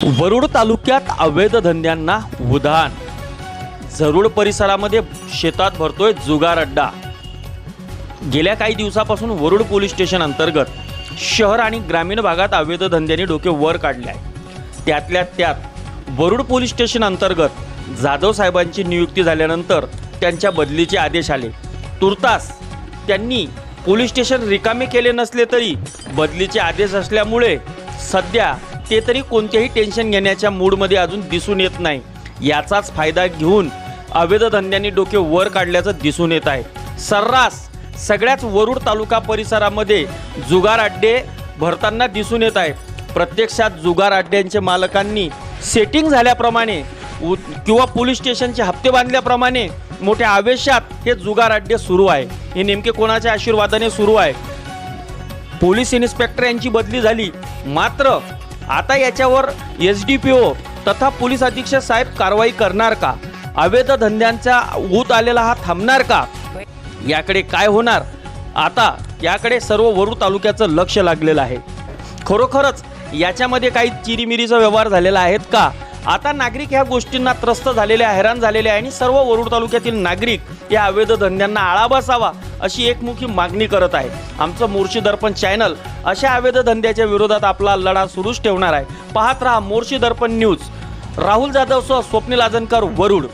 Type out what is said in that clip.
वरुड तालुक्यात अवैध धंद्यांना उधाण। जरूड परिसरामध्ये शेतात भरतोय जुगार अड्डा। गेल्या काही दिवसापासून वरुड पोलीस स्टेशन अंतर्गत शहर आणि ग्रामीण भागात अवैध धंद्यांनी डोके वर काढले आहे। त्यातल्या त्यात वरुड पोलीस स्टेशन अंतर्गत जाधव साहेबांची नियुक्ती झाल्यानंतर त्यांच्या बदलीचे आदेश आले। तुर्तास त्यांनी पोलीस स्टेशन रिकामे केले नसले तरी बदलीचे आदेश असल्यामुळे सध्या ते तरी कोणतेही टेन्शन घेण्याच्या मूडमध्ये अजून दिसून येत नाही। याचाच फायदा घेऊन अवैध धंद्यांनी डोके वर काढल्याचं दिसून येत आहे। सर्रास सगळ्याच वरुड तालुका परिसरामध्ये जुगार अड्डे भरताना दिसून येत आहे। प्रत्यक्षात जुगार अड्ड्यांच्या मालकांनी सेटिंग झाल्याप्रमाणे किंवा पोलीस स्टेशनचे हप्ते बांधल्याप्रमाणे मोठ्या आवेशात हे जुगार अड्डे सुरू आहे। हे नेमके कोणाच्या आशीर्वादाने सुरू आहे? पोलीस इन्स्पेक्टर यांची बदली झाली, मात्र आता याच्यावर SDPO तथा पोलीस अधीक्षक साहेब कारवाई करणार का? अवैध धंद्यांचा ऊत आलेला हा थांबणार का? याकडे काय होणार? आता याकडे सर्व वरुड तालुक्याचं लक्ष लागलेलं आहे। खरोखरच याच्यामध्ये काही चिरीमिरीचा व्यवहार झालेला आहेत का? आता नागरिक ह्या गोष्टींना त्रस्त झालेले, हैराण झालेले आहे आणि सर्व वरुड तालुक्यातील नागरिक या अवैध धंद्यांना आळा बसावा अशी एकमुखी मागणी करत आहे। आमचं मोर्शी दर्पण चॅनल अशा अवैध धंद्याच्या विरोधात आपला लढा सुरूच ठेवणार आहे। पाहत रहा मोर्शी दर्पण न्यूज। राहुल जाधव सह स्वप्नील आजनकर, वरुड।